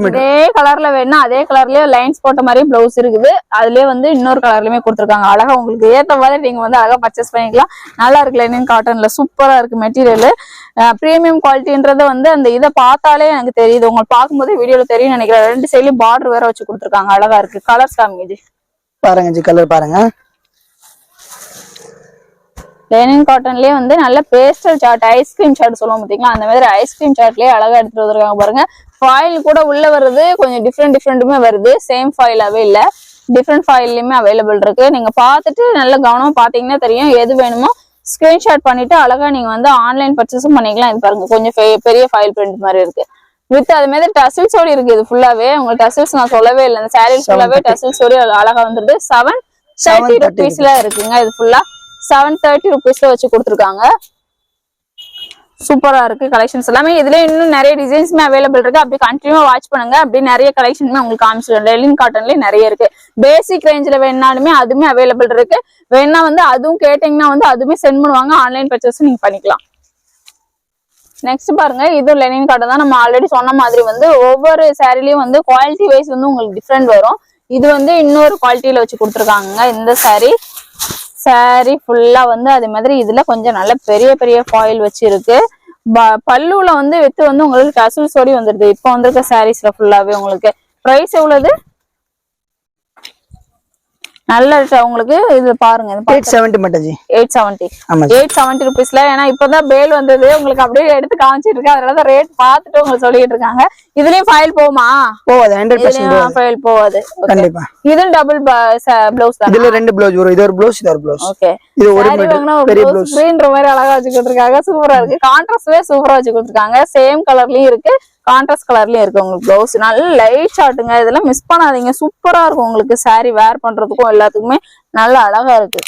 இதே கலர்ல வேணா அதே கலர்லயே லைன்ஸ் போட்ட மாதிரி பிளவுஸ் இருக்குது அதுலயே வந்து இன்னொரு கலர்லயுமே கொடுத்துருக்காங்க அழகா உங்களுக்கு ஏத்த மாதிரி நீங்க வந்து அழகா பர்ச்சேஸ் பண்ணிக்கலாம் நல்லா இருக்கு லெனின் காட்டன்ல சூப்பரா இருக்கு மெட்டீரியல் பிரீமியம் குவாலிட்டின்றது வந்து அந்த இதை பார்த்தாலே எனக்கு தெரியுது உங்களுக்கு பார்க்கும்போது வீடியோல தெரியும் நினைக்கிறேன் 2 சைட்லயும் பார்டர் வேற வச்சு கொடுத்துருக்காங்க அழகா இருக்கு கலர்ஸ் காமிக்குது பாருங்க ஜி கலர் பாருங்க லெனின் காட்டன்லயே வந்து நல்ல பேஸ்டல் சார்ட் ஐஸ்கிரீம் சார்ட் சொல்லுவோம் பாத்தீங்களா அந்த மாதிரி ஐஸ்கிரீம் சார்ட்லயே அழகா எடுத்துட்டு வந்திருக்காங்க பாருங்க ஃபாயில் கூட உள்ள வருது கொஞ்சம் டிஃப்ரெண்ட்டுமே வருது சேம் ஃபாயிலாவே இல்ல டிஃப்ரெண்ட் ஃபாயில்லையுமே அவைலபிள் இருக்கு நீங்க பார்த்துட்டு நல்ல கவனமா பாத்தீங்கன்னா தெரியும் எது வேணுமோ ஸ்கிரீன்ஷாட் பண்ணிட்டு அழகா நீங்க வந்து ஆன்லைன் பர்ச்சேஸும் பண்ணிக்கலாம் இது பாருங்க கொஞ்சம் பெரிய ஃபைல் பிரிண்ட் மாதிரி இருக்கு வித் அது மாதிரி டசில்ஸோட இருக்கு இது ஃபுல்லாவே உங்களுக்கு டசில்ஸ் நான் சொல்லவே இல்லை இந்த சாரீஸ் ஃபுல்லாவே டசில்ஸோட அழகா வந்துருது 730 rupeesல இருக்குங்க இது ஃபுல்லா 730 rupeesல வச்சு கொடுத்துருக்காங்க சூப்பரா இருக்கு கலெக்ஷன்ஸ் எல்லாமே இதுல இன்னும் நிறைய டிசைன்ஸ்மே அவைலபிள் இருக்கு அப்படி கண்டினியூவா வாட்ச் பண்ணுங்க அப்படி நிறைய கலெக்ஷன்மே உங்களுக்கு காமிச்சிடும் லெனின் காட்டன்லயே நிறைய இருக்கு பேசிக் ரேஞ்சில வேணாலுமே அதுவுமே அவைலபிள் இருக்கு வேணா வந்து அதுவும் கேட்டீங்கன்னா வந்து அதுவுமே சென்ட் பண்ணுவாங்க ஆன்லைன் பர்ச்சேஸ் நீங்க பண்ணிக்கலாம் நெக்ஸ்ட் பாருங்க இது லெனின் காட்டன் தான் நம்ம ஆல்ரெடி சொன்ன மாதிரி வந்து ஒவ்வொரு சாரிலயும் வந்து குவாலிட்டி வைஸ் வந்து உங்களுக்கு டிஃப்ரெண்ட் வரும் இது வந்து இன்னொரு குவாலிட்டியில வச்சு கொடுத்துருக்காங்க இந்த சாரி ஃபுல்லா வந்து அதே மாதிரி இதுல கொஞ்சம் நல்ல பெரிய ஃபாயில் வச்சு இருக்கு பல்லுல வந்து வித்து வந்து உங்களுக்கு டசல்ஸோடி வந்துருது இப்போ வந்திருக்க சாரீஸ்ல ஃபுல்லாவே உங்களுக்கு பிரைஸ் எவ்வளவு நல்ல உங்களுக்கு இது பாருங்க 870 மட்டும் ஜி 870 rupeesல ஏன்னா இப்பதான் பேல் வந்தது உங்களுக்கு அப்படியே எடுத்து காமிச்சிட்டு இருக்கு அதனால ரேட் பார்த்துட்டு உங்களுக்கு சொல்லிட்டு இருக்காங்க இதுலயும் ஃபைல் போகுமா போவாது 100% ஃபைல் போவாது கண்டிப்பா இது டபுள் ப்ளவுஸ் தான் இதுல ரெண்டு ப்ளவுஸ் வரும் இது ஒரு ப்ளவுஸ் இது ஒரு ப்ளவுஸ் ஓகே இது ஒரு பெரிய ப்ளவுஸ் ஸ்கிரீன்ற மாதிரி அழகா வச்சு கொடுத்திருக்காங்க சூப்பரா இருக்கு கான்ட்ராஸ்ட்வே சூப்பரா வச்சு கொடுத்திருக்காங்க சேம் கலர்லயும் இருக்கு கான்ட்ராஸ்ட் கலர்லயும் இருக்கு உங்களுக்கு ப்ளவுஸ் நல்ல லைட் ஷாட்டுங்க இதெல்லாம் மிஸ் பண்ணாதீங்க சூப்பரா இருக்கும் உங்களுக்கு சாரி வேர் பண்றதுக்கும் எல்லாத்துக்குமே நல்ல அழகா இருக்கு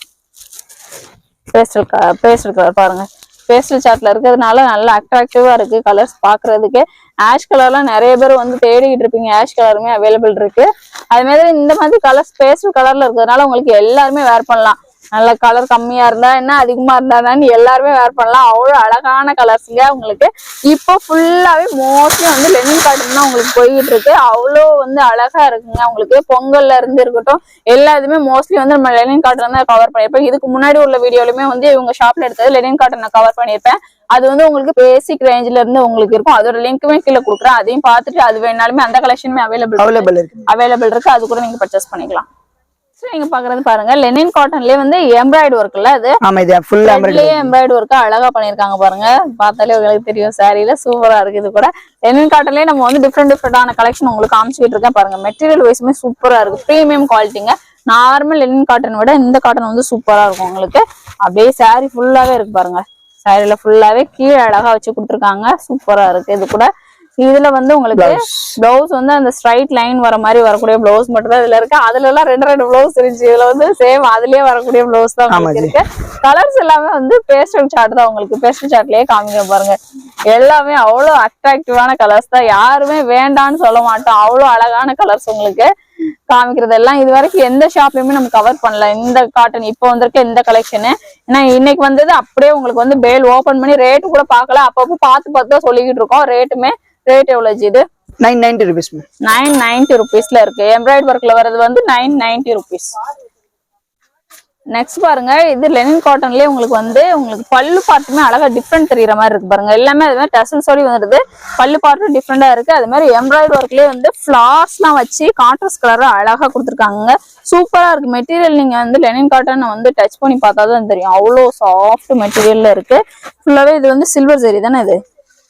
பேஸ்டல் கலர் பாருங்க பேஸ்டல் சார்ட்ல இருக்கிறதுனால நல்ல அட்ராக்டிவா இருக்கு கலர்ஸ் பாக்குறதுக்கு ஆஷ் கலர்லாம் நிறைய பேர் வந்து தேடிக்கிட்டு இருப்பீங்க ஆஷ் கலருமே அவைலபிள் இருக்கு அதே மாதிரி இந்த மாதிரி கலர்ஸ் பேஸ்டல் கலர்ல இருக்கிறதுனால உங்களுக்கு எல்லாருமே வேர் பண்ணலாம் நல்ல கலர் கம்மியா இருந்தா என்ன அதிகமா இருந்தான்னு எல்லாருமே வேர் பண்ணலாம் அவ்வளவு அழகான கலர்ஸ்ங்க உங்களுக்கு இப்போ ஃபுல்லாவே மோஸ்ட்லி வந்து லெனின் காட்டன் தான் உங்களுக்கு போய்கிட்டு இருக்கு அவ்வளோ வந்து அழகா இருக்குங்க உங்களுக்கு பொங்கல்ல இருந்து இருக்கட்டும் எல்லாத்துமே மோஸ்ட்லி வந்து நம்ம லெனின் காட்டன் தான் கவர் பண்ணிருப்போம் இதுக்கு முன்னாடி உள்ள வீடியோலுமே வந்து இவங்க ஷாப்ல எடுத்தது லெனின் காட்டனை கவர் பண்ணிருப்பேன் அது வந்து உங்களுக்கு பேசிக் ரேஞ்சில இருந்து உங்களுக்கு இருக்கும் அதோட லிங்க்குமே கீழே கொடுக்குறேன் அதையும் பார்த்துட்டு அது வேணாலுமே அந்த கலெக்ஷனுமே அவைலபிள் இருக்கு அது கூட நீங்க பர்ச்சேஸ் பண்ணிக்கலாம் நீங்க பாக்குறது பாருங்க லெனின் காட்டன்லயே வந்து எம்ப்ராய்டரி ஒர்க்ல அது எம்ப்ராய்டரி ஒர்க் அழகா பண்ணிருக்காங்க பாருங்க பார்த்தாலே உங்களுக்கு தெரியும் சாரியில சூப்பரா இருக்கு இது கூட லெனின் காட்டன்லயே நம்ம வந்து டிஃப்ரெண்டான கலெக்ஷன் உங்களுக்கு காமிச்சிட்டு இருக்கேன் பாருங்க மெட்டீரியல் வைஸுமே சூப்பரா இருக்கு பிரீமியம் குவாலிட்டிங்க நார்மல் லெனின் காட்டன் விட இந்த காட்டன் வந்து சூப்பரா இருக்கும் உங்களுக்கு அப்படியே சாரி ஃபுல்லாவே இருக்கு பாருங்க சாரியில ஃபுல்லாவே கீழே அழகா வச்சு கொடுத்துருக்காங்க சூப்பரா இருக்கு இது கூட இதுல வந்து உங்களுக்கு பிளவுஸ் வந்து அந்த ஸ்ட்ரைட் லைன் வர மாதிரி வரக்கூடிய பிளவுஸ் மட்டும் தான் இதுல இருக்கு அதுல எல்லாம் ரெண்டு பிளவுஸ் இருந்துச்சு இதுல வந்து சேம் அதுலயே வரக்கூடிய பிளவுஸ் தான் உங்களுக்கு இருக்கு கலர்ஸ் எல்லாமே வந்து பேஸ்டல் சார்ட் தான் உங்களுக்கு பேஸ்டல் சார்ட்லயே காமிக்க பாருங்க எல்லாமே அவ்வளவு அட்ராக்டிவான கலர்ஸ் தான் யாருமே வேண்டான்னு சொல்ல மாட்டோம் அவ்வளவு அழகான கலர்ஸ் உங்களுக்கு காமிக்கிறது எல்லாம் இது வரைக்கும் எந்த ஷாப்லயுமே நம்ம கவர் பண்ணல இந்த காட்டன் இப்போ வந்திருக்க இந்த கலெக்ஷனு ஏன்னா இன்னைக்கு வந்தது அப்படியே உங்களுக்கு வந்து பேல் ஓபன் பண்ணி ரேட்டு கூட பாக்கல அப்பப்போ பார்த்து தான் சொல்லிக்கிட்டு இருக்கோம் ரேட் எவ்வளவு இது 990 rupees 990 rupeesல இருக்கு எம்ப்ராய்டரி ஒர்க்ல வரது வந்து 990 rupees நெக்ஸ்ட் பாருங்க இது லெனின் காட்டன்லயே உங்களுக்கு பல்லு பார்ட்டுமே அழகா டிஃப்ரெண்ட் தெரியற மாதிரி இருக்கு பாருங்க எல்லாமே அது மாதிரி டசல்ஸோட வந்துடுது பல்லு பார்ட்டும் டிஃப்ரெண்டா இருக்கு அது மாதிரி எம்ப்ராய்டரி ஒர்க்லயே வந்து ஃபிளார்ஸ் எல்லாம் வச்சு கான்ட்ராஸ்ட் கலர் அழகா கொடுத்துருக்காங்க சூப்பரா இருக்கு மெட்டீரியல் நீங்க வந்து லெனின் காட்டன் வந்து டச் பண்ணி பார்த்தாதான் தெரியும் அவ்வளோ சாஃப்ட் மெட்டீரியல்ல இருக்கு ஃபுல்லாவே இது வந்து சில்வர் ஜெரி தானே இது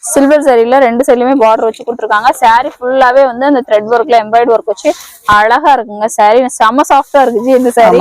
சில்வர் சாரில ரெண்டு சைட்லயுமே பார்டர் வச்சு கொடுத்துருக்காங்க சாரி ஃபுல்லாவே வந்து அந்த த்ரெட் ஒர்க்ல எம்ப்ராய்டரி ஒர்க் வச்சு அழகா இருக்குங்க சாரி செம சாஃப்டா இருக்குது இந்த சாரி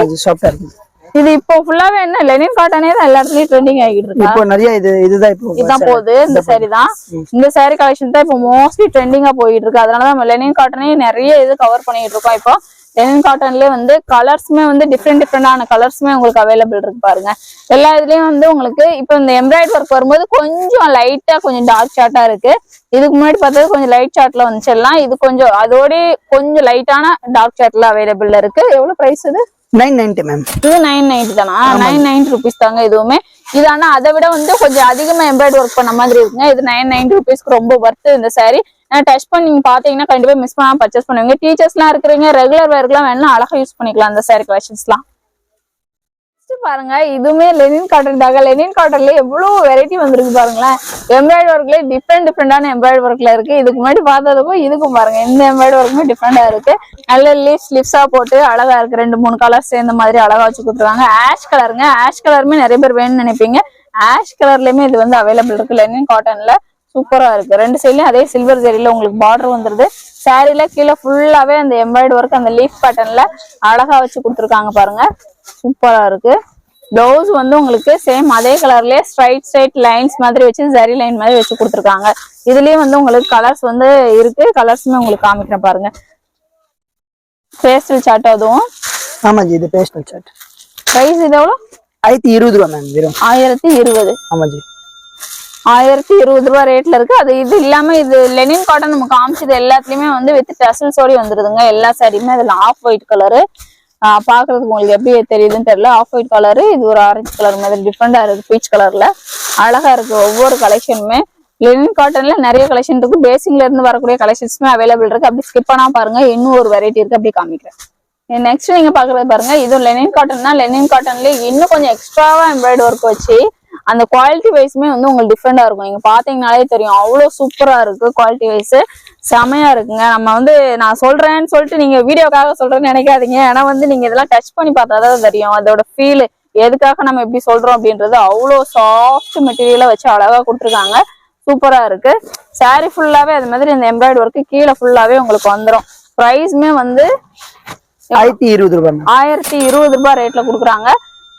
இது இப்போ ஃபுல்லாவே என்ன லெனின் காட்டனே தான் எல்லா இடத்துலயும் ட்ரெண்டிங் ஆகிட்டு இருக்கு. இப்போ நிறைய இதுதான் இப்போ இதான் போகுது. இந்த சாரி தான், இந்த சாரி கலெக்ஷன் தான் இப்போ மோஸ்ட்லி ட்ரெண்டிங்கா போயிட்டு இருக்கு. அதனாலதான் லெனின் காட்டனே நிறைய இது கவர் பண்ணிட்டு இருக்கோம். இப்போ லெனின் காட்டன்லயே வந்து கலர்ஸ்மே வந்து டிஃப்ரெண்டான கலர்ஸ்மே உங்களுக்கு அவைலபிள் இருக்கு பாருங்க. எல்லா இதுலயும் வந்து உங்களுக்கு இப்போ இந்த எம்ப்ராய்டரி ஒர்க் வரும்போது கொஞ்சம் லைட்டா கொஞ்சம் டார்க் ஷார்ட்டா இருக்கு. இதுக்கு முன்னாடி பார்த்தது கொஞ்சம் லைட் ஷார்ட்ல வந்துச்சிடலாம். இது கொஞ்சம் அதோட கொஞ்சம் லைட்டான டார்க் ஷார்ட்ல அவைலபிள் இருக்கு. எவ்வளவு பிரைஸ் இது? 990 மேம். இது 990 தானா? 990 rupees தாங்க இதுவுமே. இது ஆனா அதை விட வந்து கொஞ்சம் அதிகமா எம்ப்ராய்டரி ஒர்க் பண்ண மாதிரி இருக்குங்க. இது 990 rupeesக்கு ரொம்ப வர்த்து இந்த சாரி. டச் பண்ணி நீங்க பாத்தீங்கன்னா கண்டிப்பா மிஸ் பண்ணாம பர்ச்சேஸ் பண்ணுவீங்க. டீச்சர்ஸ் எல்லாம் இருக்கிறீங்க, ரெகுலர் வேர்க்கெல்லாம் வேணா அழகா யூஸ் பண்ணிக்கலாம் அந்த சாரி கலெக்ஷன்ஸ் எல்லாம். பாருங்க இதுவுமே லெனின் காட்டன் தாங்க. லெனின் காட்டன்ல எவ்வளவு வெரைட்டி வந்திருக்கு பாருங்களேன். எம்ப்ராய்டரி ஒர்க்ல டிஃப்ரெண்டான எம்ப்ராய்டரி ஒர்க்ல இருக்கு. இதுக்கு முன்னாடி பார்த்ததுக்கும் இதுக்கும் பாருங்க இந்த எம்ப்ராய்டரி ஒர்க்குமே டிஃப்ரெண்டா இருக்கு. நல்ல லிப்ஸா போட்டு அழகா இருக்கு. 2-3 கலர்ஸ் சேர்ந்த மாதிரி அழகா வச்சு கொடுத்துருக்காங்க. ஆஷ் கலருங்க. ஆஷ் கலருமே நிறைய பேர் வேணும்னு நினைப்பீங்க. ஆஷ் கலர்லயுமே இது வந்து அவைலபிள் இருக்கு லெனின் காட்டன்ல. சூப்பரா இருக்கு. 2 சைட்லயும் அதே சில்வர் ஜெரியில உங்களுக்கு பார்டர் வந்துருது. சாரில கீழே ஃபுல்லாவே அந்த எம்ப்ராய்டரி ஒர்க் அந்த லீஃப் பேட்டர்ன்ல அழகா வச்சு கொடுத்துருக்காங்க பாருங்க. சூப்பரா இருக்கு. பிளவுஸ் வந்து உங்களுக்கு சேம் அதே கலர்லயே ஸ்ட்ரைட் லைன்ஸ் மாதிரி வச்சு ஜரி லைன் மாதிரி வச்சு கொடுத்துருக்காங்க. இதுலயும் வந்து உங்களுக்கு கலர்ஸ் வந்து இருக்கு. கலர்ஸுமே உங்களுக்கு காமிக்கிறேன் பாருங்க. பேஸ்டல் சார்ட் அதுவும். ஆமா ஜி, இது பேஸ்டல் சார்ட். பிரைஸ் இது எவ்வளவு? 1020 ரூபாய் மேம். வெறும் 1020. ஆமா ஜி, 1020 ரூபாய் ரேட்ல இருக்கு. அது இது இல்லாம இது லெனின் காட்டன் நம்ம காமிச்சது எல்லாத்துலயுமே வந்து வித் டசல்ஸோட வந்துருதுங்க. எல்லா சாரியுமே அதுல ஆஃப் ஒயிட் கலரு. பாக்குறதுக்கு உங்களுக்கு எப்படி தெரியுதுன்னு தெரியல. ஆஃப் ஒயிட் கலரு, இது ஒரு ஆரஞ்சு கலர் மாதிரி டிஃப்ரெண்டா இருக்கு. பீச் கலர்ல அழகா இருக்கு. ஒவ்வொரு கலெக்ஷனுமே லெனின் காட்டன்ல நிறைய கலெக்ஷன் இருக்கு. பேசிக்ல இருந்து வரக்கூடிய கலெக்ஷன்ஸ்மே அவைலபிள் இருக்கு. அப்படி ஸ்கிப் பண்ணா பாருங்க, இன்னும் ஒரு வெரைட்டி இருக்கு, அப்படி காமிக்கிறேன். நெக்ஸ்ட் நீங்க பாக்குறது பாருங்க, இது லெனின் காட்டன் தான். லெனின் காட்டன்ல இன்னும் கொஞ்சம் எக்ஸ்ட்ராவா எம்ப்ராய்டரி ஒர்க் வச்சு அந்த குவாலிட்டி வைஸ்மே வந்து உங்களுக்கு டிஃப்ரெண்டா இருக்கும். நீங்க பாத்தீங்கன்னாலே தெரியும், அவ்வளவு சூப்பரா இருக்கு. குவாலிட்டி வைஸ் செமையா இருக்குங்க. நம்ம வந்து நான் சொல்றேன்னு சொல்லிட்டு நீங்க வீடியோக்காக சொல்றேன்னு நினைக்காதீங்க. ஏன்னா வந்து நீங்க இதெல்லாம் டச் பண்ணி பார்த்தாதான் தெரியும் அதோட ஃபீல். எதுக்காக நம்ம எப்படி சொல்றோம் அப்படின்றது. அவ்வளவு சாஃப்ட் மெட்டீரியலை வச்சு அழகா கொடுத்துருக்காங்க. சூப்பரா இருக்கு. சாரி ஃபுல்லாவே அது மாதிரி இந்த எம்ப்ராய்டரி ஒர்க்கு கீழே ஃபுல்லாவே உங்களுக்கு வந்துடும். பிரைஸ்மே வந்து 1020 ரூபாய். 1020 ரூபாய் ரேட்ல கொடுக்குறாங்க.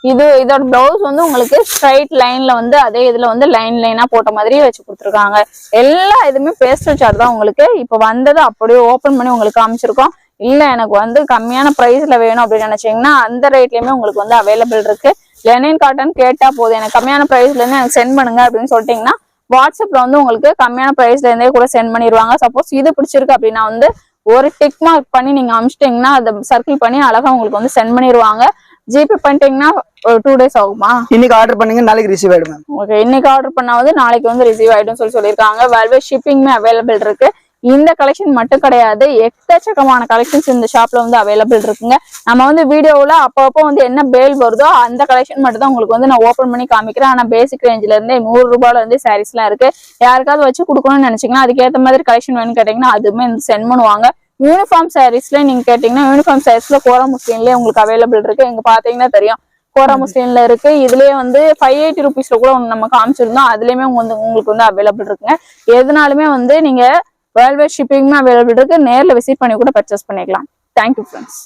இதோட பிளவுஸ் வந்து உங்களுக்கு ஸ்ட்ரைட் லைன்ல வந்து அதே இதுல வந்து லைனா போட்ட மாதிரியே வச்சு கொடுத்துருக்காங்க. எல்லா இதுமே பேஸ்டல் சார்ட் தான் உங்களுக்கு. இப்ப வந்தது அப்படியே ஓபன் பண்ணி உங்களுக்கு காமிச்சிருக்கோம். இல்ல எனக்கு வந்து கம்மியான பிரைஸ்ல வேணும் அப்படின்னு நினைச்சீங்கன்னா அந்த ரேட்லயுமே உங்களுக்கு வந்து அவைலபிள் இருக்கு. லெனின் காட்டன் கேட்டா போதும், எனக்கு கம்மியான பிரைஸ்ல இருந்து எனக்கு சென்ட் பண்ணுங்க அப்படின்னு சொல்லிட்டீங்கன்னா வாட்ஸ்அப்ல வந்து உங்களுக்கு கம்மியான பிரைஸ்ல இருந்தே கூட சென்ட் பண்ணிடுவாங்க. சப்போஸ் இது பிடிச்சிருக்கு அப்படின்னா வந்து ஒரு டிக் மார்க் பண்ணி நீங்க அனுப்பிச்சிட்டீங்கன்னா அதை சர்க்கிள் பண்ணி அழகா உங்களுக்கு வந்து சென்ட் பண்ணிடுவாங்க. ஜிபே பண்ணிட்டீங்கன்னா ஒரு 2 days ஆகுமா? இன்னைக்கு ஆர்டர் பண்ணீங்க நாளைக்கு ரிசீவ் ஆயிடும். ஓகே, இன்னைக்கு ஆர்டர் பண்ணாவது நாளைக்கு வந்து ரிசீவ் ஆயிடும் சொல்லியிருக்காங்க. வேல்வே ஷிப்பிங்மே அவைலபிள் இருக்கு. இந்த கலெக்ஷன் மட்டும் கிடையாது, எக்கச்சக்கமான கலெக்ஷன்ஸ் இந்த ஷாப்ல வந்து அவைலபிள் இருக்குங்க. நம்ம வந்து வீடியோவில் அப்பப்போ வந்து என்ன பேல் வருதோ அந்த கலெக்ஷன் மட்டும் தான் உங்களுக்கு வந்து நான் ஓப்பன் பண்ணி காமிக்கிறேன். ஆனா பேசிக் ரேஞ்சில இருந்து 100 ரூபாயில இருந்து சாரீஸ் எல்லாம் இருக்கு. யாருக்காவது வச்சு கொடுக்கணும்னு நினைச்சீங்கன்னா அதுக்கேற்ற மாதிரி கலெக்ஷன் வேணும்னு கேட்டீங்கன்னா அதுவுமே சென்ட் பண்ணுவாங்க. யூனிஃபார்ம் சாரீஸ்ல நீங்க கேட்டீங்கன்னா யூனிஃபார்ம் சாரீஸ்ல கோரா முஸ்லீம்லயே உங்களுக்கு அவைலபிள் இருக்கு. இங்க பாத்தீங்கன்னா தெரியும், கோரா முஸ்லீம்ல இருக்கு. இதுலயே வந்து 580 rupeesல கூட நம்ம காமிச்சிருந்தோம். அதுலயுமே உங்களுக்கு வந்து அவைலபிள் இருக்குங்க. எதுனாலுமே வந்து நீங்க வேர்ல்ட் வைட் ஷிப்பிங்மே அவைலபிள் இருக்கு. நேர்ல விசிட் பண்ணி கூட பர்ச்சேஸ் பண்ணிக்கலாம். Thank you friends.